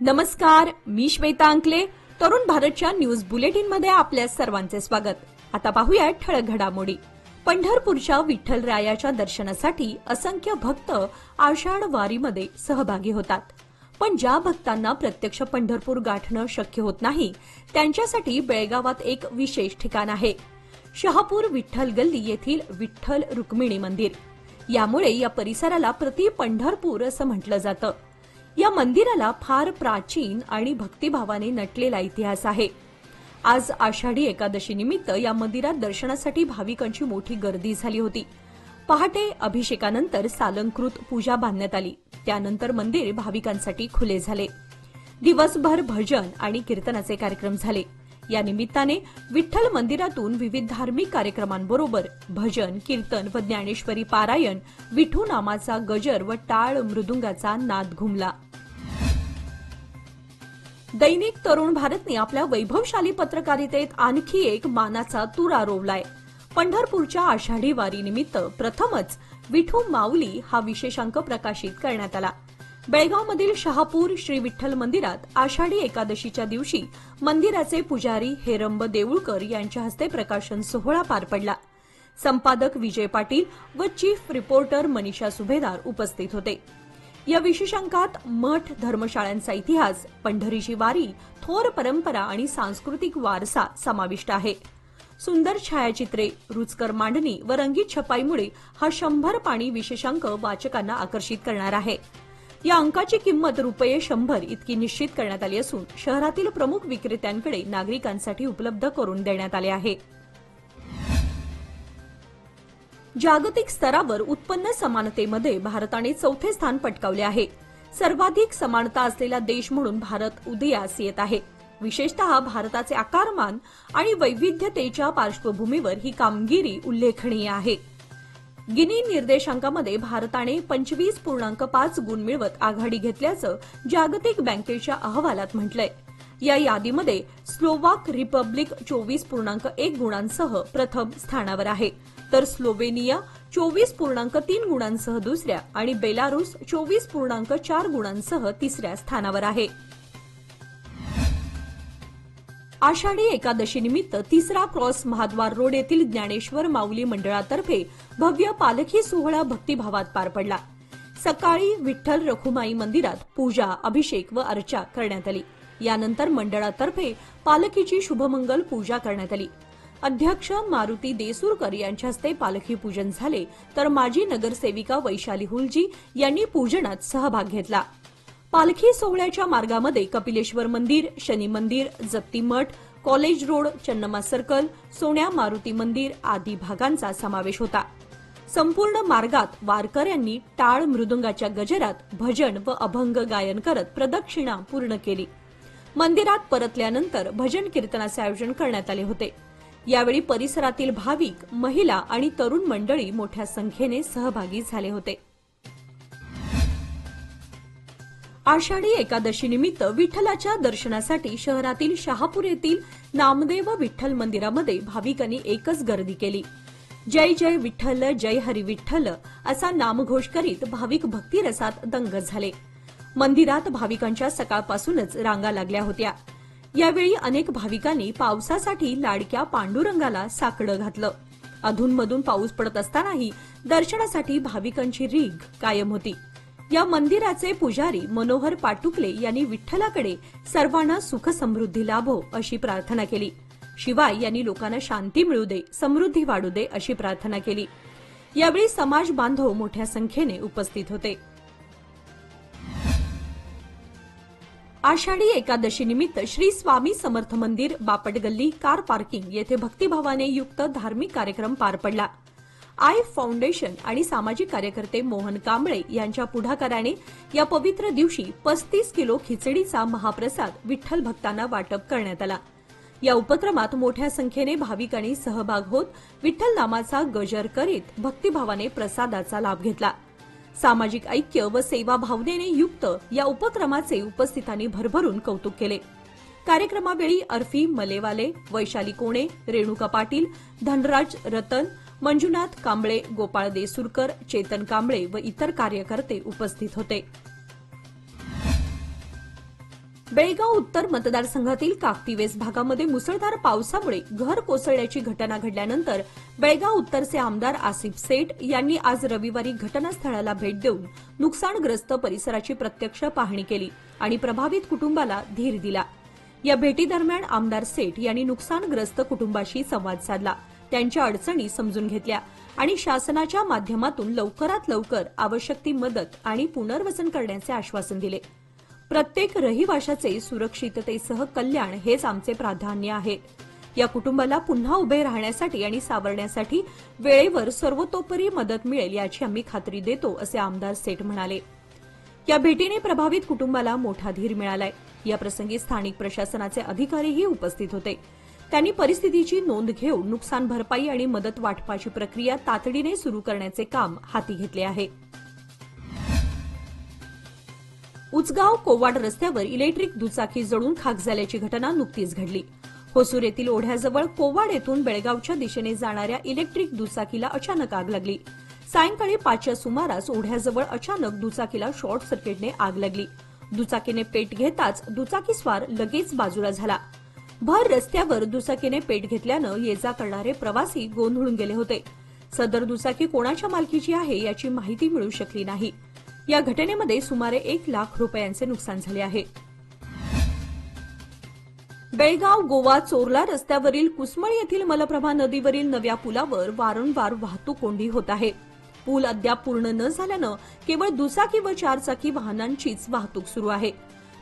नमस्कार, मी श्वेता अंकले. तरुण भारतच्या न्यूज बुलेटिनमध्ये आपल्या सर्वांचे स्वागत. आता पाहूया ठळक घडामोडी. पंढरपूरच्या विठ्ठलरायाच्या दर्शनासाठी असंख्य भक्त आषाढ वारीमध्ये सहभागी होतात. पण ज्या भक्तांना प्रत्यक्ष पंढरपूर गाठणं शक्य होत नाही, त्यांच्यासाठी बेळगावात एक विशेष ठिकाण आहे. शहापूर विठ्ठल गल्ली येथील विठ्ठल रुक्मिणी मंदिर. यामुळे या परिसराला प्रति पंढरपूर असं म्हटलं जातं. या मंदिराला फार प्राचीन आणि भक्तिभावाने नटलेला इतिहास आहे. आज आषाढी एकादशी निमित्त या मंदिरात दर्शनासाठी भाविकांची मोठी गर्दी झाली होती. पहाटे अभिषेकानंतर सालंकृत पूजा बांधण्यात आली. त्यानंतर मंदिर भाविकांसाठी खुले झाले. दिवसभर भजन आणि कीर्तनाचे कार्यक्रम झाले. या निमित्ताने विठ्ठल मंदिरातून विविध धार्मिक कार्यक्रमांबरोबर भजन, कीर्तन व ज्ञानेश्वरी पारायण, विठू नामाचा गजर व टाळ मृदुंगाचा नाद घुमला. दैनिक तरुण भारतने आपल्या वैभवशाली पत्रकारितेत आणखी एक मानाचा तुरा रोवलाय. पंढरपूरच्या आषाढी वारीनिमित्त प्रथमच विठू माऊली हा विशेषांक प्रकाशित करण्यात आला. बेळगावमधील शहापूर श्री विठ्ठल मंदिरात आषाढी एकादशीच्या दिवशी मंदिराचे पुजारी हेरंब देऊळकर यांच्या हस्ते प्रकाशन सोहळा पार पडला. संपादक विजय पाटील व चीफ रिपोर्टर मनीषा सुभेदार उपस्थित होते. या विशेषांकात मठ, धर्मशाळांचा इतिहास, पंढरीची वारी, थोर परंपरा आणि सांस्कृतिक वारसा समाविष्ट आहे. सुंदर छायाचित्रे, रुचकर मांडणी व रंगीत छपाईमुळे हा 100 पानी विशेषांक वाचकांना आकर्षित करणार आहे. या अंकाची किंमत ₹100 इतकी निश्चित करण्यात आली असून शहरातील प्रमुख विक्रेत्यांकडे नागरिकांसाठी उपलब्ध करून देण्यात आले आहे. जागतिक स्तरावर उत्पन्न समानतेमध्ये भारताने 4थे स्थान पटकावले आहे. सर्वाधिक समानता असलेला देश म्हणून भारत उदयास येत आहे. विशेषतः भारताचे आकारमान आणि वैविध्यतेच्या पार्श्वभूमीवर ही कामगिरी उल्लेखनीय आहे. गिनी निर्देशांकामध्ये भारताने 25.5 गुण मिळवत आघाडी घेतल्याचं जागतिक बँकेच्या अहवालात म्हटलंय. या यादीमध्ये स्लोवाक रिपब्लिक 24.1 गुणांसह प्रथम स्थानावर आहे, तर स्लोवेनिया 24.3 गुणांसह दुसऱ्या आणि बेलारूस 24.4 गुणांसह तिसऱ्या स्थानावर आहे. आषाढी एकादशी निमित्त तिसरा क्रॉस महाद्वार रोड येथील ज्ञानेश्वर माऊली मंडळातर्फे भव्य पालखी सोहळा भक्तिभावात पार पडला. सकाळी विठ्ठल रखुमाई मंदिरात पूजा, अभिषेक व अर्चा करण्यात आली. यानंतर मंडळातर्फे पालखीची शुभमंगल पूजा करण्यात आली. अध्यक्ष मारुती देसूरकर यांच्या हस्ते पालखी पूजन झाले, तर माजी नगरसेविका वैशाली हुलजी यांनी पूजनात सहभाग घेतला. पालखी सोहळ्याच्या मार्गामध्ये कपिलेश्वर मंदिर, शनी मंदिर, जप्ती मठ, कॉलेज रोड, चन्नमा सर्कल, सोन्या मारुती मंदिर आदी भागांचा समावेश होता. संपूर्ण मार्गात वारकऱ्यांनी टाळ मृदुंगाच्या गजरात भजन व अभंग गायन करत प्रदक्षिणा पूर्ण केली. मंदिरात परतल्यानंतर भजन कीर्तनाचे आयोजन करण्यात आले होते. यावेळी परिसरातील भाविक, महिला आणि तरुण मंडळी मोठ्या संख्येने सहभागी झाले होते. आषाढी एकादशी निमित्त विठ्ठलाच्या दर्शनासाठी शहरातील शहापूर येथील नामदेव विठ्ठल मंदिरामध्ये भाविकांनी एकच गर्दी केली. जय जय विठ्ठल, जय हरी विठ्ठल असा नामघोष करीत भाविक भक्तिरसात दंग झाले. मंदिरात भाविकांच्या सकाळपासूनच रांगा लागल्या होत्या. यावेळी अनेक भाविकांनी पावसासाठी लाडक्या पांडुरंगाला साकडं घातलं. अधूनमधून पाऊस पडत असतानाही दर्शनासाठी भाविकांची रीघ कायम होती. या मंदिराचे पुजारी मनोहर पाटुकले यांनी विठ्ठलाकडे सर्वांना सुख समृद्धी लाभो अशी प्रार्थना केली. शिवाय यांनी लोकांना शांती मिळू दे, समृद्धी वाढू दे अशी प्रार्थना केली. यावेळी समाज बांधव मोठ्या संख्येने उपस्थित होते. आषाढी एकादशी निमित्त श्री स्वामी समर्थ मंदिर, बापट गल्ली, कार पार्किंग येथे भक्तिभावाने युक्त धार्मिक कार्यक्रम पार पडला. आय फाउंडेशन आणि सामाजिक कार्यकर्ते मोहन कांबळे यांच्या पुढाकाराने या पवित्र दिवशी 35 किलो खिचडीचा महाप्रसाद विठ्ठल भक्तांना वाटप करण्यात आला. या उपक्रमात मोठ्या संख्येने भाविकांनी सहभाग होत विठ्ठल नामाचा गजर करीत भक्तिभावाने प्रसादाचा लाभ घेतला. सामाजिक ऐक्य व सेवा भावनेने युक्त या उपक्रमाचे उपस्थितांनी भरभरून कौतुक केले. कार्यक्रमावेळी अर्फी मलेवाले, वैशाली कोणे, रेणुका पाटील, धनराज रतन, मंजुनाथ कांबळे, गोपाळ देसूरकर, चेतन कांबळे व इतर कार्यकर्ते उपस्थित होते. बेळगाव उत्तर मतदारसंघातील काकतीवेस भागामध्ये मुसळधार पावसामुळे घर कोसळल्याची घटना घडल्यानंतर बेळगाव उत्तरचे आमदार आसिफ सेठ यांनी आज रविवारी घटनास्थळाला भेट देऊन नुकसानग्रस्त परिसराची प्रत्यक्ष पाहणी केली आणि प्रभावित कुटुंबाला धीर दिला। या भेटीदरम्यान आमदार सेठ यांनी नुकसानग्रस्त कुटुंबाशी संवाद साधला, त्यांच्या अडचणी समजून घेतल्या आणि शासनाच्या माध्यमातून लवकरात लवकर आवश्यक ती मदत आणि पुनर्वसन करण्याचे आश्वासन दिले। प्रत्येक रहिवाशाचे सुरक्षिततेसह कल्याण हेच आमचे प्राधान्य आहे। या कुटुंबाला पुन्हा उभे राहण्यासाठी आणि सावरण्यासाठी वेळेवर सर्वतोपरी मदत मिळेल याची आम्ही खात्री देतो, असे आमदार सेठ म्हणाले। या भेटीने प्रभावित कुटुंबाला मोठा धीर मिळालाय। या प्रसंगी स्थानिक प्रशासनाचे अधिकारीही उपस्थित होते। त्यांनी परिस्थितीची नोंद घेऊन नुकसान भरपाई आणि मदत वाटपाची प्रक्रिया तातडीने सुरू करण्याचे काम हाती घेतले आहे। उचगाव कोवाड रस्त्यावर इलेक्ट्रिक दुचाकी जळून खाक झाल्याची घटना नुकतीच घडली। होसूर येथील ओढ्याजवळ कोवाड येथून बेळगावच्या दिशेने जाणाऱ्या इलेक्ट्रिक दुचाकीला अचानक आग लागली। सायंकाळी 5च्या सुमारास ओढ्याजवळ अचानक दुचाकीला शॉर्ट सर्किटने आग लागली। दुचाकीने पेट घेताच दुचाकीस्वार लगेच बाजूला झाला। भर रस्त्यावर दुचाकीने पेट घेतल्यानं ये जा करणारे प्रवासी गोंधळून गेले होते। सदर दुचाकी कोणाच्या मालकीची आहे याची माहिती मिळू शकली नाही। या घटनेमध्ये सुमारे 1 लाख रुपयांचे नुकसान झाले आहे। बेळगाव गोवा चोरला रस्त्यावरील कुसमळ येथील मलप्रभा नदीवरील नव्या पुलावर वारंवार वाहतूक कोंडी होत आहे। पूल अद्याप पूर्ण न झाल्यानं केवळ दुचाकी व 4 चाकी वाहनांचीच वाहतूक सुरू आहे।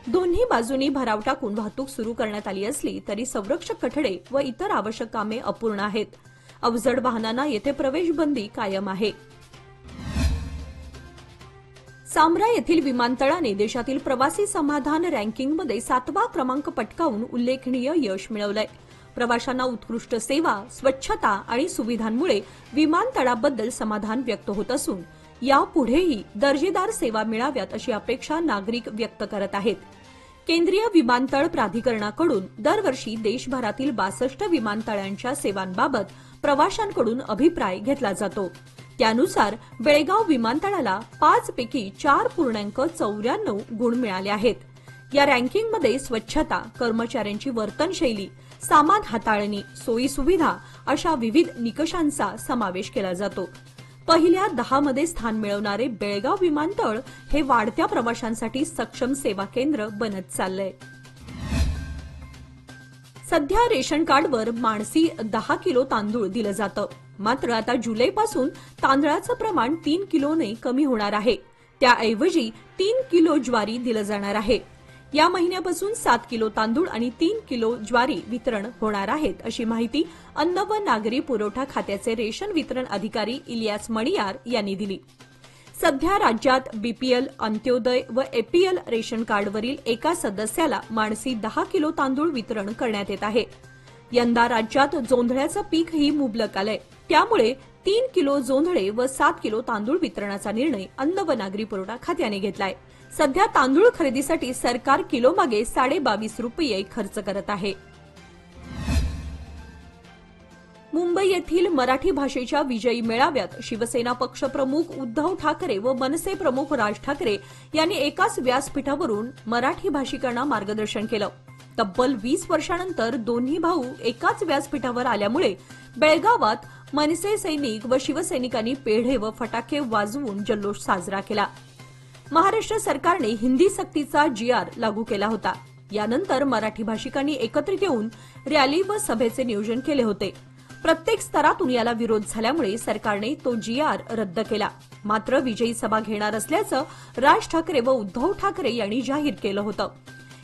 दोन्ही बाजूंनी भराव टाकून वाहतूक सुरू करण्यात आली असली तरी संरक्षक कठडे व इतर आवश्यक कामे अपूर्ण आहेत। अवजड वाहनांना येथे प्रवेशबंदी कायम आहे। सांब्रा येथील विमानतळाने देशातील प्रवासी समाधान रँकिंगमध्ये 7वा क्रमांक पटकावून उल्लेखनीय यश मिळवलंय। प्रवाशांना उत्कृष्ट सेवा, स्वच्छता आणि सुविधांमुळे विमानतळाबद्दल समाधान व्यक्त होत असून यापुढेही दर्जेदार सेवा मिळाव्यात अशी अपेक्षा नागरिक व्यक्त करत आहेत। केंद्रीय विमानतळ प्राधिकरणाकडून दरवर्षी देशभरातील 62 विमानतळांच्या सेवांबाबत प्रवाशांकडून अभिप्राय घेतला जातो। त्यानुसार बेळगाव विमानतळाला 5 पैकी 4.94 गुण मिळाले आहेत। या रँकिंगमध्ये स्वच्छता, कर्मचाऱ्यांची वर्तनशैली, सामान हाताळणी, सोयी सुविधा अशा विविध निकषांचा समावेश केला जातो। पहिल्या 10 मध्ये स्थान मिळवणारे बेळगाव विमानतळ हे वाढत्या प्रवाशांसाठी सक्षम सेवा केंद्र बनत चाललंय। सध्या रेशन कार्डवर माणसी 10 किलो तांदूळ दिलं जातं, मात्र आता जुलैपासून तांदळाचं प्रमाण 3 किलोने कमी होणार आहे। त्याऐवजी 3 किलो ज्वारी दिलं जाणार आहे। या महिन्यापासून 7 किलो तांदूळ आणि 3 किलो ज्वारी वितरण होणार आहेत, अशी माहिती अन्न व नागरी पुरवठा खात्याचे रेशन वितरण अधिकारी इलियास मणियार यांनी दिली। सध्या राज्यात बीपीएल, अंत्योदय व एपीएल रेशन कार्डवरील एका सदस्याला माणसी 10 किलो तांदूळ वितरण करण्यात येत आहे। यंदा राज्यात जोंधळ्याचं पीकही मुबलक आलंय, त्यामुळे 3 किलो जोंधळे व 7 किलो तांदूळ वितरणाचा निर्णय अन्न व नागरी पुरवठा खात्याने घेतलाय। सध्या तांदूळ खरेदीसाठी सरकार किलोमागे 22.5 रुपये खर्च करत आहे। मुंबई येथील मराठी भाषेच्या विजयी मेळाव्यात शिवसेना पक्षप्रमुख उद्धव ठाकरे व मनसे प्रमुख राज ठाकरे यांनी एकाच व्यासपीठावरून मराठी भाषिकांना मार्गदर्शन केलं। तब्बल 20 वर्षांनंतर दोन्ही भाऊ एकाच व्यासपीठावर आल्यामुळे बेळगावात मनसे सैनिक व शिवसैनिकांनी पेढे व फटाके वाजवून जल्लोष साजरा केला। महाराष्ट्र सरकारने हिंदी सक्तीचा GR लागू केला होता। यानंतर मराठी भाषिकांनी एकत्रित येऊन रॅली व सभेचे नियोजन केले होते। प्रत्येक स्तरातून याला विरोध झाल्यामुळे सरकारने तो GR रद्द केला। मात्र विजयी सभा घेणार असल्याचं राज ठाकरे व उद्धव ठाकरे यांनी जाहीर केलं होतं।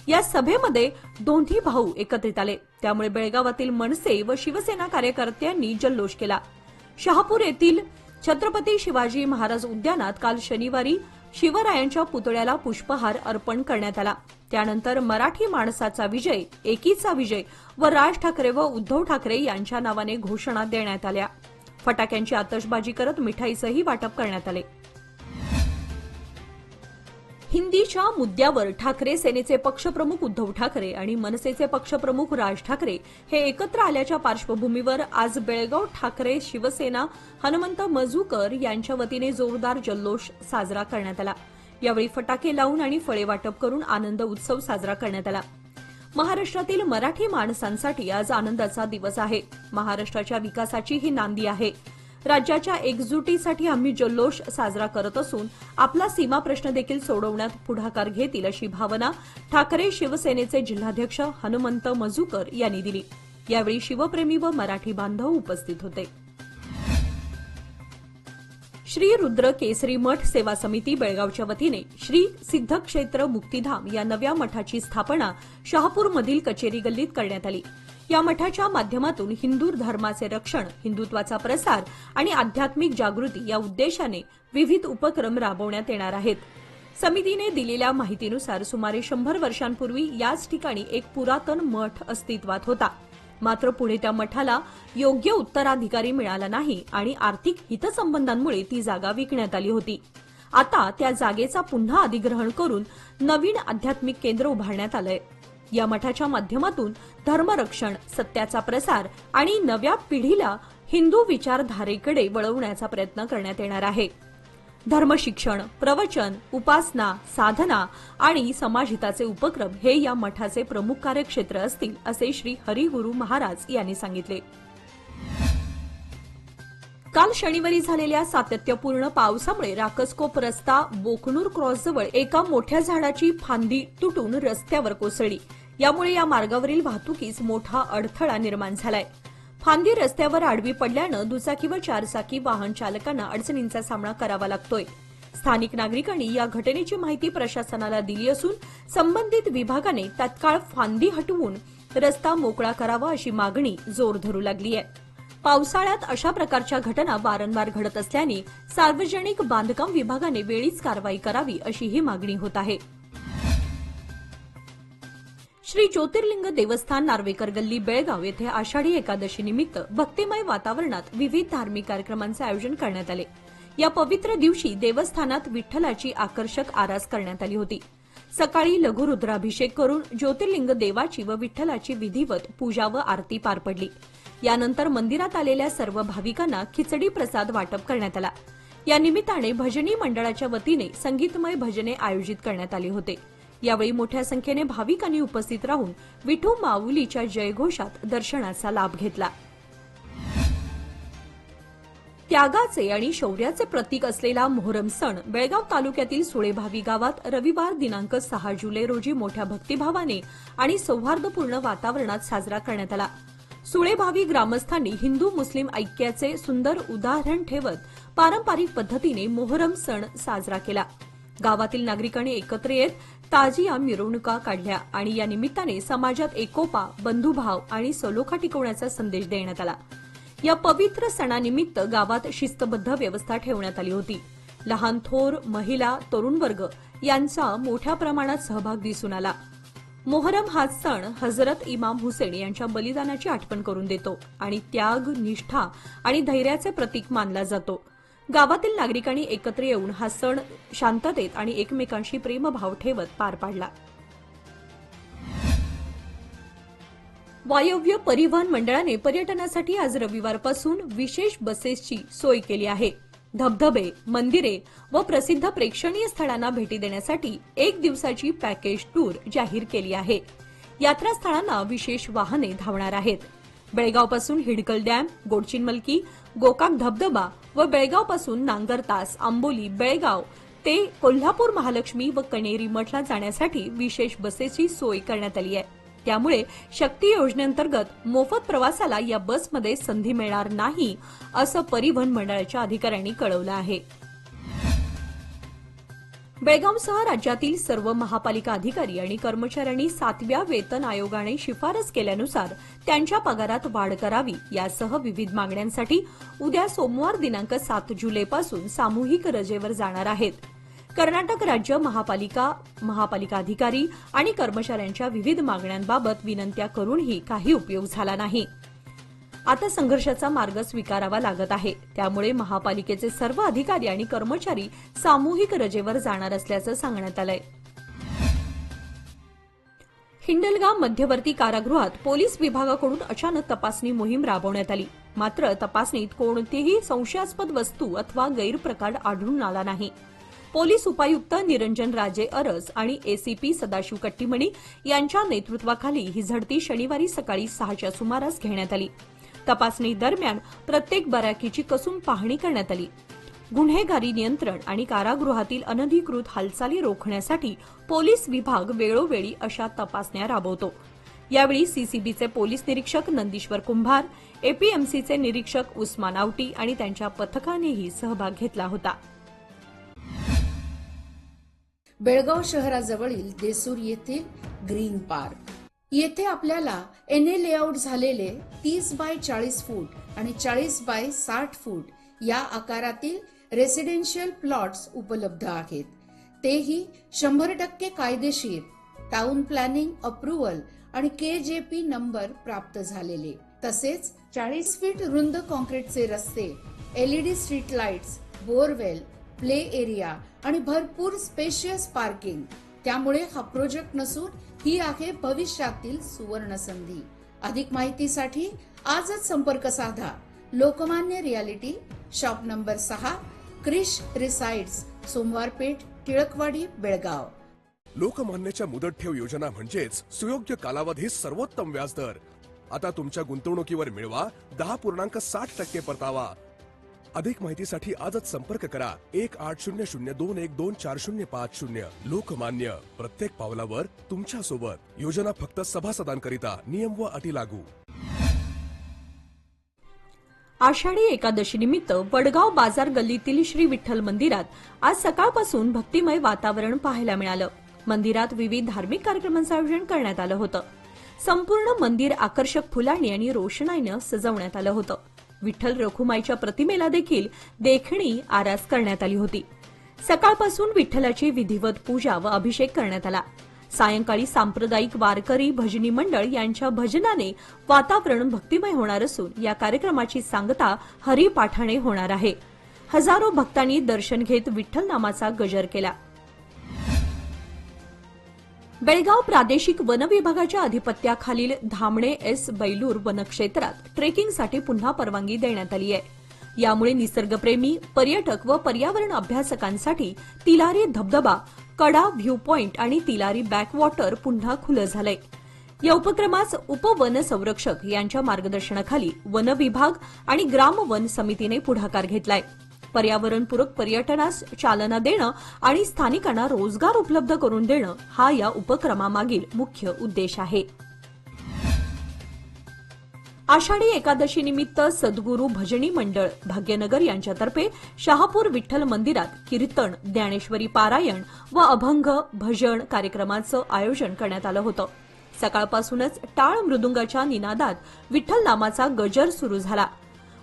या सभेमध्ये दोन्ही भाऊ एकत्रित आले, त्यामुळे बेळगावातील मनसे व शिवसेना कार्यकर्त्यांनी जल्लोष केला। शहापूर येथील छत्रपती शिवाजी महाराज उद्यानात काल शनिवारी शिवरायांच्या पुतळ्याला पुष्पहार अर्पण करण्यात आला। त्यानंतर मराठी माणसाचा विजय, एकीचा विजय व राज ठाकरे व उद्धव ठाकरे यांच्या नावाने घोषणा देण्यात आल्या। फटाक्यांची आतषबाजी करत मिठाईचंही वाटप करण्यात आले। हिंदीच्या मुद्द्यावर ठाकरे सेनेचे पक्षप्रमुख उद्धव ठाकरे आणि मनसेचे पक्षप्रमुख राज ठाकरे हे एकत्र आल्याच्या पार्श्वभूमीवर आज बेळगाव ठाकरे शिवसेना हनुमंत मजूकर यांच्या वतीने जोरदार जल्लोष साजरा करण्यात आला। यावेळी फटाके लावून आणि फळे वाटप करून आनंद उत्सव साजरा करण्यात आला। महाराष्ट्रातील मराठी माणसांसाठी आज आनंदाचा दिवस आहे। महाराष्ट्राच्या विकासाची ही नांदी आहे। राज्याच्या एकजुटीसाठी आम्ही जल्लोष साजरा करत असून आपला सीमा प्रश्न देखील सोडवण्यात पुढाकार घेतील अशी भावना ठाकरे शिवसेनेचे जिल्हाध्यक्ष हनुमंत मजूकर यांनी दिली। यावेळी शिवप्रेमी व मराठी बांधव उपस्थित होते। श्री रुद्र केसरी मठ सेवा समिती बेळगावच्या वतीने श्री सिद्धक्षेत्र मुक्तिधाम या नव्या मठाची स्थापना शहापूरमधील कचेरी गल्लीत करण्यात आली। या मठाच्या माध्यमातून हिंदू धर्माचे रक्षण, हिंदुत्वाचा प्रसार आणि आध्यात्मिक जागृती या उद्देशाने विविध उपक्रम राबवण्यात येणार आहेत। समितीने दिलेल्या माहितीनुसार सुमारे 100 वर्षांपूर्वी याच ठिकाणी एक पुरातन मठ अस्तित्वात होता। मात्र पुढे त्या मठाला योग्य उत्तराधिकारी मिळाला नाही आणि आर्थिक हितसंबंधांमुळे ती जागा विकण्यात आली होती। आता त्या जागेचा पुन्हा अधिग्रहण करून नवीन आध्यात्मिक केंद्र उभारण्यात आलंय। या मठाच्या माध्यमातून धर्मरक्षण, सत्याचा प्रसार आणि नव्या पिढीला हिंदू विचारधारेकडे वळवण्याचा प्रयत्न करण्यात येणार आहे। धर्मशिक्षण, प्रवचन, उपासना, साधना आणि समाजहिताचे उपक्रम हे या मठाचे प्रमुख कार्यक्षेत्र असतील असे श्री हरिगुरू महाराज यांनी सांगितले। काल शनिवारी झालेल्या सातत्यपूर्ण पावसामुळे राकसकोप रस्ता बोकनूर क्रॉसजवळ एका मोठ्या झाडाची फांदी तुटून रस्त्यावर कोसळली। यामुळे या मार्गावरील वाहतुकीस मोठा अडथळा निर्माण झालाय। फांदी रस्त्यावर आडवी पडल्यानं दुचाकी व चारचाकी वाहन चालकांना अडचणींचा सामना करावा लागतोय। स्थानिक नागरिकांनी या घटनेची माहिती प्रशासनाला दिली असून संबंधित विभागाने तत्काळ फांदी हटवून रस्ता मोकळा करावा अशी मागणी जोर धरू लागली आहे। पावसाळ्यात अशा प्रकारच्या घटना वारंवार घडत असल्याने सार्वजनिक बांधकाम विभागाने वेळीच कारवाई करावी अशी ही मागणी होत आहे। श्री ज्योतिर्लिंग देवस्थान नार्वेकर गल्ली बेळगाव येथे आषाढी एकादशी निमित्त भक्तिमय वातावरणात विविध धार्मिक कार्यक्रमांचे आयोजन करण्यात आले। या पवित्र दिवशी देवस्थानात विठ्ठलाची आकर्षक आरास करण्यात आली होती। सकाळी लघुरुद्राभिषेक करून ज्योतिर्लिंग देवाची व विठ्ठलाची विधिवत पूजा व आरती पार पडली। यानंतर मंदिरात आलेल्या सर्व भाविकांना खिचडी प्रसाद वाटप करण्यात आला। या निमित्ताने भजनी मंडळाच्या वतीने संगीतमय भजने आयोजित करण्यात आले होते। यावेळी मोठ्या संख्येने भाविकांनी उपस्थित राहून विठू माऊलीच्या जयघोषात दर्शनाचा लाभ घेतला। त्यागाचे आणि शौर्याचे प्रतीक असलेला मोहरम सण बेळगाव तालुक्यातील सुळेभावी गावात रविवार दिनांक 6 जुलै रोजी मोठ्या भक्तिभावाने आणि सौहार्दपूर्ण वातावरणात साजरा करण्यात आला। सुळेभावी ग्रामस्थांनी हिंदू मुस्लिम ऐक्याचे सुंदर उदाहरण ठेवत पारंपरिक पद्धतीने मोहरम सण साजरा केला। गावातील नागरिकांनी एकत्र येत ताजिया मिरवणुका काढल्या आणि या निमित्ताने समाजात एकोपा, बंधुभाव आणि सलोखा टिकवण्याचा संदेश देण्यात आला। या पवित्र सणानिमित्त गावात शिस्तबद्ध व्यवस्था ठेवण्यात आली होती। लहान थोर, महिला, तरुण वर्ग यांचा मोठ्या प्रमाणात सहभाग दिसून आला। मोहरम हा सण हजरत इमाम हुसेन यांच्या बलिदानाची आठवण करून देतो आणि त्याग, निष्ठा आणि धैर्याचे प्रतीक मानला जातो। गावातील नागरिकांनी एकत्र येऊन हा सण शांततेत आणि एकमेकांशी प्रेमभाव ठेवत पार पाडला। वायव्य परिवहन मंडळाने पर्यटनासाठी आज रविवारपासून विशेष बसेसची सोय केली आहे। धबधबे, मंदिरे व प्रसिद्ध प्रेक्षणीय स्थळांना भेटी देण्यासाठी 1 दिवसाची पॅकेज टूर जाहीर केली आहे। यात्रास्थळांना विशेष वाहने धावणार आहेत। बेळगावपासून हिडकल डॅम, गोडचिनमलकी, गोकाक धबधबा व बेळगावपासून नांगरतास, आंबोली, बेळगाव ते कोल्हापूर महालक्ष्मी व कणेरी मठला जाण्यासाठी विशेष बसेसची सोय करण्यात आली आहे। त्यामुळे शक्ती योजनेअंतर्गत मोफत प्रवासाला या बसमध्ये संधी मिळणार नाही असं परिवहन मंडळाच्या अधिकाऱ्यांनी कळवलं आहे। बेळगावसह राज्यातील सर्व महापालिका अधिकारी आणि कर्मचाऱ्यांनी 7व्या वेतन आयोगाने शिफारस केल्यानुसार त्यांच्या पगारात वाढ करावी यासह विविध मागण्यांसाठी उद्या सोमवार दिनांक 7 जुलैपासून सामूहिक रजेवर जाणार आहेत। कर्नाटक राज्य महापालिका अधिकारी आणि कर्मचाऱ्यांच्या विविध मागण्यांबाबत विनंत्या करूनही काही उपयोग झाला नाही। आता संघर्षाचा मार्ग स्वीकारावा लागत आहे। त्यामुळे महापालिकेचे सर्व अधिकारी आणि कर्मचारी सामूहिक रजेवर जाणार असल्याचं सांगण्यात आलंय। हिंडलगा मध्यवर्ती कारागृहात पोलीस विभागाकडून अचानक तपासणी मोहीम राबवण्यात आली। मात्र तपासणीत कोणतीही संशयास्पद वस्तू अथवा गैरप्रकार आढळून आला नाही। पोलीस उपायुक्त निरंजन राजे अरस आणि एसीपी सदाशिव कट्टीमणी यांच्या नेतृत्वाखाली ही झडती शनिवारी सकाळी 6च्या सुमारास घेण्यात आली. तपासणी दरम्यान प्रत्येक बराकीची कसून पाहणी करण्यात आली. गुन्हेगारी नियंत्रण आणि कारागृहातील अनधिकृत हालचाली रोखण्यासाठी पोलीस विभाग वेळोवेळी अशा तपासण्या राबवतो. यावेळी सीसीबीचे पोलीस निरीक्षक नंदीश्वर कुंभार, एपीएमसीचे निरीक्षक उस्मान आवटी आणि त्यांच्या पथकानेही सहभाग घेतला होता. बेळगाव शहराजवळील देसूर येथील ग्रीन पार्क येथे आपल्याला एनए लेआउट झालेले 30 बाय 40 फूट आणि 40 बाय 60 फूट या आकारातील रेसिडेन्शियल प्लॉट्स उपलब्ध आहेत. तेही 100% कायदेशीर, टाउन प्लॅनिंग अप्रुव्हल आणि केजेपी नंबर प्राप्त झालेले. तसेच 40 फीट रुंद कॉन्क्रीटचे रस्ते, LED street lights, borewell, play area आणि भरपूर स्पेशियस पार्किंग. त्यामुळे हा प्रोजेक्ट नसून ही आहे भविष्यातील सुवर्ण संधी. अधिक माहितीसाठी आजच संपर्क साधा. Lokmanya reality, shop number 6, Krish resides, Somwarpeth, Tilakwadi, Belgaum. लोकमान्यच्या मुदत ठेव योजना म्हणजेच सुयोग्य कालावधी सर्वोत्तम व्याजदर. आता तुमच्या गुंतवणुकीवर मिळवा 10.60% परतावा. अधिक माहितीसाठी आजच संपर्क करा 1800212450. लोकमान्य, प्रत्येक पावलावर तुमच्या सोबत. योजना फक्त सभासदांकरिता. नियम व अटी लागू. आषाढी एकादशी निमित्त वडगाव बाजार गल्लीतील श्री विठ्ठल मंदिरात आज सकाळपासून भक्तिमय वातावरण पाहायला मिळालं. मंदिरात विविध धार्मिक कार्यक्रमांचं आयोजन करण्यात आलं होतं. संपूर्ण मंदिर आकर्षक फुलांनी आणि रोषणाईनं सजवण्यात आलं होतं. विठ्ठल रखुमाईच्या प्रतिमेला देखील देखणी आरास करण्यात आली होती. सकाळपासून विठ्ठलाची विधिवत पूजा व अभिषेक करण्यात आला. सायंकाळी सांप्रदायिक वारकरी भजनी मंडळ यांच्या भजनाने वातावरण भक्तिमय होणार असून या कार्यक्रमाची सांगता हरिपाठाने होणार आहे. हजारो भक्तांनी दर्शन घेत विठ्ठल नामाचा गजर केला. बेळगाव प्रादेशिक वन विभागाच्या अधिपत्याखालील धामणे एस बैलूर वनक्षेत्रात ट्रेकिंगसाठी पुन्हा परवानगी देण्यात आली आहे. यामुळे निसर्गप्रेमी, पर्यटक व पर्यावरण अभ्यासकांसाठी तिलारी धबधबा, कडा व्ह्यू पॉइंट आणि तिलारी बॅकवॉटर पुन्हा खुलं झालंय. या उपक्रमास उपवन संरक्षक यांच्या मार्गदर्शनाखाली वन विभाग आणि ग्राम वन समितीने पुढाकार घेतलाय. पर्यावरणपूरक पर्यटनास चालना देणं आणि स्थानिकांना रोजगार उपलब्ध करून देणं हा या उपक्रमामागील मुख्य उद्देश आहे. आषाढी एकादशी निमित्त सद्गुरू भजनी मंडळ भाग्यनगर यांच्यातर्फे शहापूर विठ्ठल मंदिरात कीर्तन, ज्ञानेश्वरी पारायण व अभंग भजन कार्यक्रमाचं आयोजन करण्यात आलं होतं. सकाळपासूनच टाळ मृदुंगाच्या निनादात विठ्ठल नामाचा गजर सुरू झाला.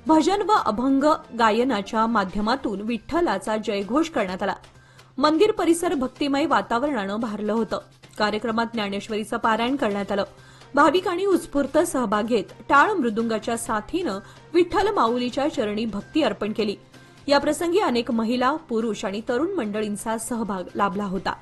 भजन व अभंग गायनाच्या माध्यमातून विठ्ठलाचा जयघोष करण्यात आला. मंदिर परिसर भक्तिमय वातावरणानं भारलं होतं. कार्यक्रमात ज्ञानेश्वरीचं पारायण करण्यात आलं. भाविकांनी उत्स्फूर्त सहभाग घेत टाळ मृदुंगाच्या साथीनं विठ्ठल माऊलीच्या चरणी भक्ती अर्पण केली. याप्रसंगी अनेक महिला, पुरुष आणि तरुण मंडळींचा सहभाग लाभला होता.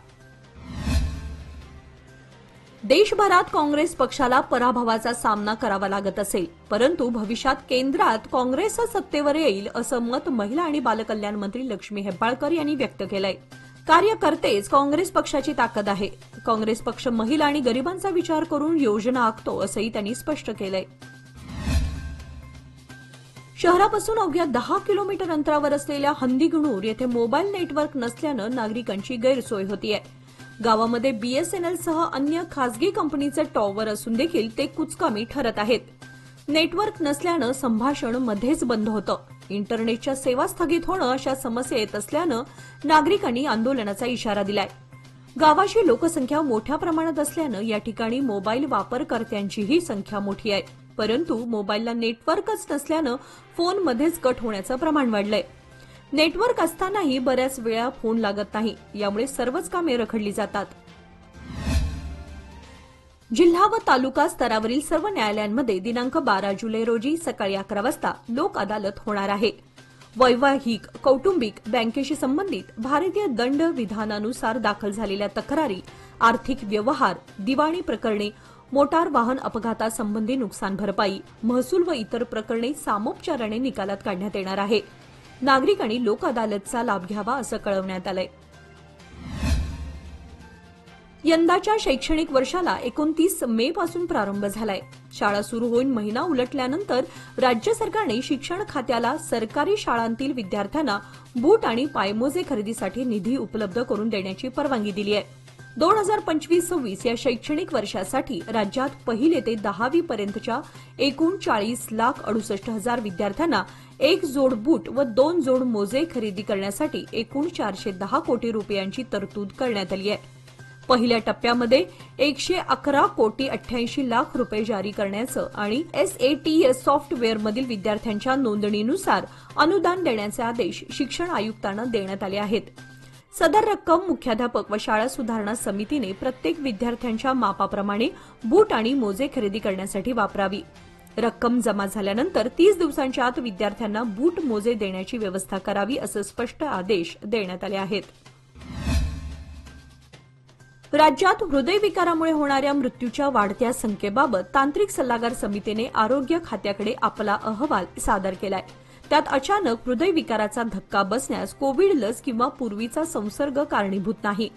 देशभरात काँग्रेस पक्षाला पराभवाचा सामना करावा लागत असेल, परंतु भविष्यात केंद्रात काँग्रेस सत्तेवर येईल असं मत महिला आणि बालकल्याण मंत्री लक्ष्मी हेब्बाळकर यांनी व्यक्त केलंय. कार्यकर्तेच काँग्रेस पक्षाची ताकद आहे. काँग्रेस पक्ष महिला आणि गरिबांचा विचार करून योजना आखतो असंही त्यांनी स्पष्ट केलंय. शहरापासून अवघ्या 10 किलोमीटर अंतरावर असलेल्या हंदीगणूर येथे मोबाईल नेटवर्क नसल्यानं नागरिकांची गैरसोय होतीये. गावामध्ये बीएसएनएलसह अन्य खासगी कंपनीचे टॉवर असून देखील ते कुचकामी ठरत आहेत. नेटवर्क नसल्यानं संभाषण मध्येच बंद होतं. इंटरनेटच्या सेवा स्थगित होणं अशा समस्या येत असल्यानं नागरिकांनी आंदोलनाचा इशारा दिलाय. गावाची लोकसंख्या मोठ्या प्रमाणात असल्यानं या ठिकाणी मोबाईल वापरकर्त्यांचीही संख्या मोठी आहे. परंतु मोबाईलला नेटवर्कच नसल्यानं फोनमध्येच कट होण्याचं प्रमाण वाढलंय. नेटवर्क असतानाही बऱ्याच वेळा फोन लागत नाही. यामुळे सर्वच कामे रखडली जातात. जिल्हा व तालुका स्तरावरील सर्व न्यायालयांमध्ये दिनांक 12 जुलै रोजी सकाळी 11 वाजता लोक अदालत होणार आहे. वैवाहिक, कौटुंबिक, बँकेशी संबंधित, भारतीय दंड विधानानुसार दाखल झालेल्या तक्रारी, आर्थिक व्यवहार, दिवाणी प्रकरणे, मोटार वाहन अपघातासंबंधी नुकसान भरपाई, महसूल व इतर प्रकरणे सामोपचाराने निकालात काढण्यात येणार आहे. नागरिकांनी लोक अदालतचा लाभ घ्यावा असं कळवण्यात आलंय. यंदाच्या शैक्षणिक वर्षाला 29 मे पासून प्रारंभ झालाय. शाळा सुरू होऊन महिना उलटल्यानंतर राज्य सरकारने शिक्षण खात्याला सरकारी शाळांतील विद्यार्थ्यांना बूट आणि पायमोजे खरेदीसाठी निधी उपलब्ध करून देण्याची परवानगी दिली आहे. 2025-26 या शैक्षणिक वर्षासाठी राज्यात पहिली ते 10वी पर्यंतच्या एकूण 40,68,000 विद्यार्थ्यांना एक जोड बूट व 2 जोड मोजे खरेदी करण्यासाठी एकूण 410 कोटी रुपयांची तरतूद करण्यात आली आहे. पहिल्या टप्प्यामध्ये 111 कोटी 88 लाख रुपये जारी करण्याचं आणि SAT सॉफ्टवेअरमधील विद्यार्थ्यांच्या नोंदणीनुसार अनुदान देण्याचे आदेश शिक्षण आयुक्तांना देण्यात आले आहेत. सदर रक्कम मुख्याध्यापक व शाळा सुधारणा समितीने प्रत्येक विद्यार्थ्यांच्या मापाप्रमाणे बूट आणि मोजे खरेदी करण्यासाठी वापरावी. रक्कम जमा झाल्यानंतर 30 दिवसांच्या आत विद्यार्थ्यांना बूट मोजे देण्याची व्यवस्था करावी असे स्पष्ट आदेश देण्यात आले आहेत. राज्यात हृदयविकारामुळे होणाऱ्या मृत्यूच्या वाढत्या संख्येबाबत तांत्रिक सल्लागार समितीने आरोग्य खात्याकडे आपला अहवाल सादर केलाय. त्यात अचानक हृदयविकाराचा धक्का बसण्यास कोविड लस किंवा पूर्वीचा संसर्ग कारणीभूत नाही.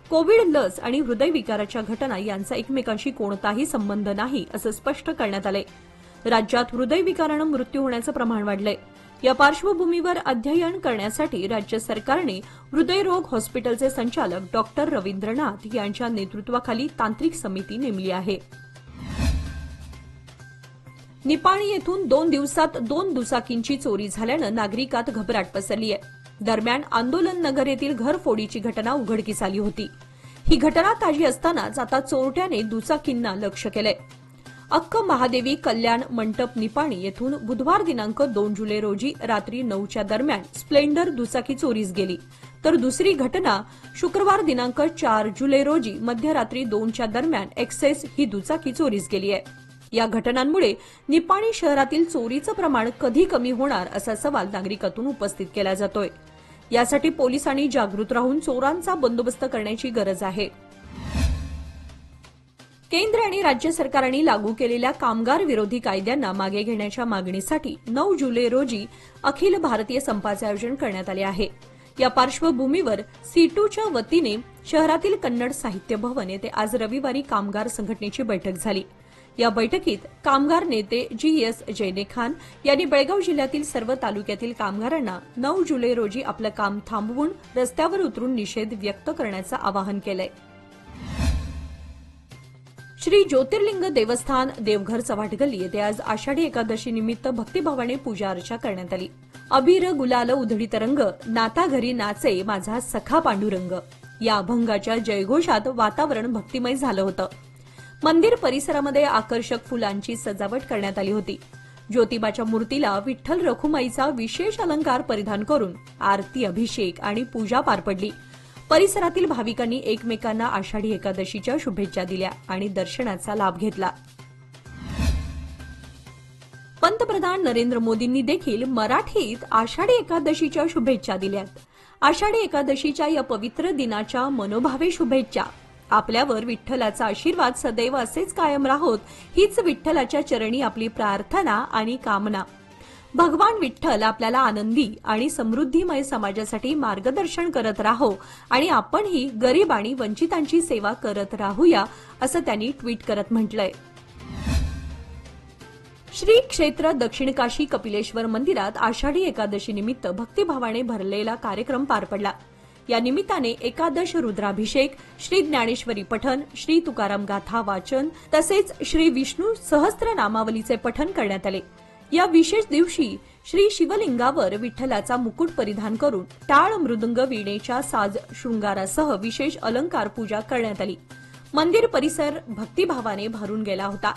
कोविड लस आणि हृदयविकाराच्या घटना यांचा एकमेकांशी कोणताही संबंध नाही असं स्पष्ट करण्यात आलंय. राज्यात हृदयविकारानं मृत्यू होण्याचं प्रमाण वाढलंय. या पार्श्वभूमीवर अध्ययन करण्यासाठी राज्य सरकारने हृदयरोग हॉस्पिटलचे संचालक डॉक्टर रवींद्रनाथ यांच्या नेतृत्वाखाली तांत्रिक समिती नेमली आहे. निपाणी येथून 2 दिवसात 2 दुचाकींची चोरी झाल्यानं नागरिकात घबराट पसरली आहे. दरम्यान आंदोलन नगर येथील घरफोडीची घटना उघडकीस आली होती. ही घटना ताजी असतानाच आता चोरट्याने दुचाकींना लक्ष्य केलंय. अक्क महादेवी कल्याण मंडप निपाणी येथून बुधवार दिनांक 2 जुलै रोजी रात्री 9च्या दरम्यान स्प्लेंडर दुचाकी चोरीस गेली, तर दुसरी घटना शुक्रवार दिनांक 4 जुलै रोजी मध्यरात्री 2च्या दरम्यान एक्सेस ही दुचाकी चोरीस गेली आहे. या घटनांमुळे निपाणी शहरातील चोरीचं प्रमाण कधी कमी होणार असा सवाल नागरिकातून उपस्थित केला जातोय. यासाठी पोलिसांनी जागृत राहून चोरांचा बंदोबस्त करण्याची गरज आहे. केंद्र आणि राज्य सरकारांनी लागू केलेल्या कामगार विरोधी कायद्यांना मागे घेण्याच्या मागणीसाठी 9 जुलै रोजी अखिल भारतीय संपाचे आयोजन करण्यात आले आहे. या पार्श्वभूमीवर सीटूच्या वतीने शहरातील कन्नड साहित्य भवन येथे आज रविवारी कामगार संघटनेची बैठक झाली. या बैठकीत कामगार नेते GS जैने खान यांनी बेळगाव जिल्ह्यातील सर्व तालुक्यातील कामगारांना 9 जुलै रोजी आपलं काम थांबवून रस्त्यावर उतरून निषेध व्यक्त करण्याचं आवाहन केलंय. श्री ज्योतिर्लिंग देवस्थान देवघर चव्हाटगल्ली येथे आज आषाढी एकादशी निमित्त भक्तिभावाने पूजा अर्चा करण्यात आली. अबीर गुलाल उधळीत रंग नाता घरी नाचे माझा सखा पांडुरंग या अभंगाच्या जयघोषात वातावरण भक्तिमय झालं होतं. मंदिर परिसरामध्ये आकर्षक फुलांची सजावट करण्यात आली होती. ज्योतिबाच्या मूर्तीला विठ्ठल रखुमाईचा विशेष अलंकार परिधान करून आरती, अभिषेक आणि पूजा पार पडली. परिसरातील भाविकांनी एकमेकांना आषाढी एकादशीच्या शुभेच्छा दिल्या आणि दर्शनाचा लाभ घेतला. पंतप्रधान नरेंद्र मोदींनी देखील मराठीत आषाढी एकादशीच्या शुभेच्छा दिल्यात. आषाढी एकादशीच्या या पवित्र दिनाच्या मनोभावे शुभेच्छा. आपल्यावर विठ्ठलाचा आशीर्वाद सदैव असेच कायम राहोत हीच विठ्ठलाच्या चरणी आपली प्रार्थना आणि कामना. भगवान विठ्ठल आपल्याला आनंदी आणि समृद्धीमय समाजासाठी मार्गदर्शन करत राहो आणि आपणही गरीब आणि वंचितांची सेवा करत राहूया असं त्यांनी ट्विट करत म्हटलंय. श्री क्षेत्र दक्षिण काशी कपिलेश्वर मंदिरात आषाढी एकादशी निमित्त भक्तिभावाने भरलेला कार्यक्रम पार पडला. या निमित्ताने एकादश रुद्राभिषेक, श्री ज्ञानेश्वरी पठण, श्री तुकाराम गाथा वाचन तसेच श्री विष्णू सहस्त्रनामावलीचे पठण करण्यात आले. या विशेष दिवशी श्री शिवलिंगावर विठ्ठलाचा मुकुट परिधान करून टाळ, मृदुंग, वीणेच्या साज शृंगारासह विशेष अलंकार पूजा करण्यात आली. मंदिर परिसर भक्तिभावाने भरून गेला होता.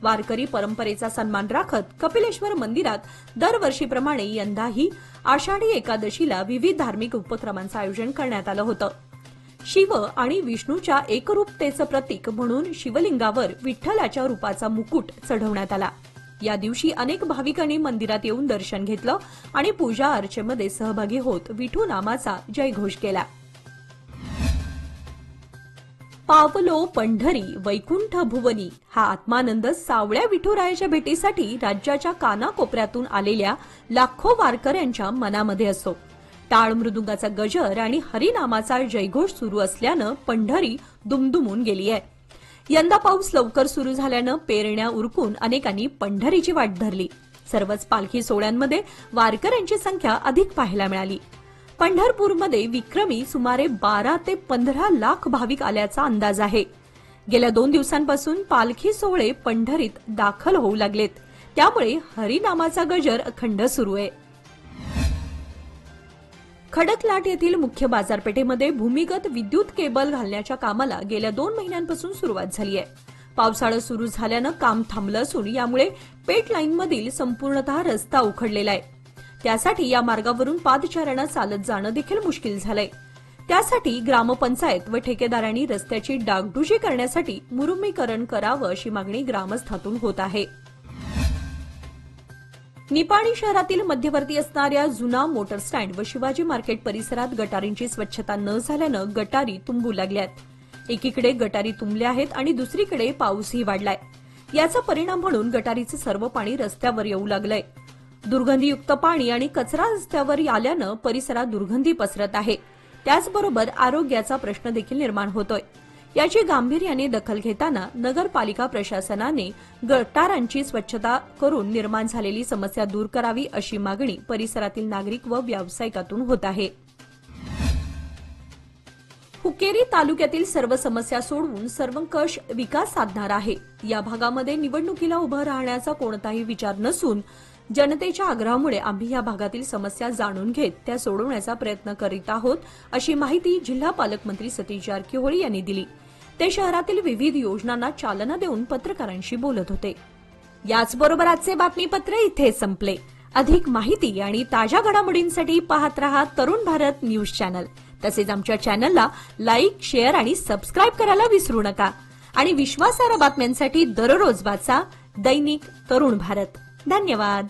वारकरी परंपरेचा सन्मान राखत कपिलेश्वर मंदिरात दरवर्षीप्रमाणे यंदाही आषाढी एकादशीला विविध धार्मिक उपक्रमांचं आयोजन करण्यात आलं होतं. शिव आणि विष्णूच्या एकरूपतेचं प्रतीक म्हणून शिवलिंगावर विठ्ठलाच्या रूपाचा मुकुट चढवण्यात आला. या दिवशी अनेक भाविकांनी मंदिरात येऊन दर्शन घेतलं आणि पूजा अर्चेमध्ये सहभागी होत विठू नामाचा जयघोष केला. पावलो पंढरी वैकुंठ भुवनी हा आत्मानंद सावळ्या विठुरायाच्या भेटीसाठी राज्याच्या कानाकोपऱ्यातून आलेल्या लाखो वारकऱ्यांच्या मनामध्ये असतो. टाळ मृदुंगाचा गजर आणि हरिनामाचा जयघोष सुरू असल्यानं पंढरी दुमदुमून गेली आहे। यंदा पाऊस लवकर सुरू झाल्यानं पेरण्या उरकून अनेकांनी पंढरीची वाट धरली। सर्वच पालखी सोहळ्यांमध्ये वारकऱ्यांची संख्या अधिक पाहायला मिळाली। पंढरपूरमध्ये विक्रमी सुमारे 12 ते 15 लाख भाविक आल्याचा अंदाज आहे। गेल्या 2 दिवसांपासून पालखी सोहळे पंढरीत दाखल होऊ लागलेत, त्यामुळे हरिनामाचा गजर अखंड सुरू आहे। खडकलाट येथील मुख्य बाजारपेठेमध्ये भूमिगत विद्युत केबल घालण्याच्या कामाला गेल्या 2 महिन्यांपासून सुरुवात झाली आहे। पावसाळा सुरू झाल्यानं काम थांबलं असून यामुळे पेट लाईनमधील संपूर्णतः रस्ता उखडलेला आहे। त्यासाठी या मार्गावरून पादचाऱ्यांना चालत जाणं देखील मुश्किल झालंय। त्यासाठी ग्रामपंचायत व ठेकेदारांनी रस्त्याची डागडुजी करण्यासाठी मुरुमीकरण करावं अशी मागणी ग्रामस्थातून होत आहे। निपाणी शहरातील मध्यवर्ती असणाऱ्या जुना मोटर स्टँड व शिवाजी मार्केट परिसरात गटारींची स्वच्छता न झाल्यानं गटारी तुंबू लागल्यात। एकीकडे गटारी तुंबल्या आहेत आणि दुसरीकडे पाऊसही वाढलाय। याचा परिणाम म्हणून गटारीचं सर्व पाणी रस्त्यावर येऊ लागलंय। दुर्गंधीयुक्त पाणी आणि कचरा रस्त्यावर आल्यानं परिसरात दुर्गंधी पसरत आहे। त्याचबरोबर आरोग्याचा प्रश्न देखील निर्माण होतोय। याची गांभीर्याने दखल घेताना नगरपालिका प्रशासनाने गटारांची स्वच्छता करून निर्माण झालेली समस्या दूर करावी अशी मागणी परिसरातील नागरिक व व्यावसायिकातून होत आहे। हुक्केरी तालुक्यातील सर्व समस्या सोडवून सर्वंकष विकास साधणार आहे। या भागामध्ये निवडणुकीला उभं राहण्याचा कोणताही विचार नसून जनतेच्या आग्रहामुळे आम्ही या भागातील समस्या जाणून घेत त्या सोडवण्याचा प्रयत्न करीत आहोत अशी माहिती जिल्हा पालकमंत्री सतीश जारकिहोळी यांनी दिली। ते शहरातील विविध योजनांना चालना देऊन पत्रकारांशी बोलत होते। याचबरोबर आजचे बातमीपत्र इथे संपले। अधिक माहिती आणि ताज्या घडामोडींसाठी पाहत रहा तरुण भारत न्यूज चॅनल। तसेच आमच्या चॅनलला लाईक, शेअर आणि सबस्क्राईब करायला विसरू नका। आणि विश्वासार्ह बातम्यांसाठी दररोज वाचा दैनिक तरुण भारत। धन्यवाद।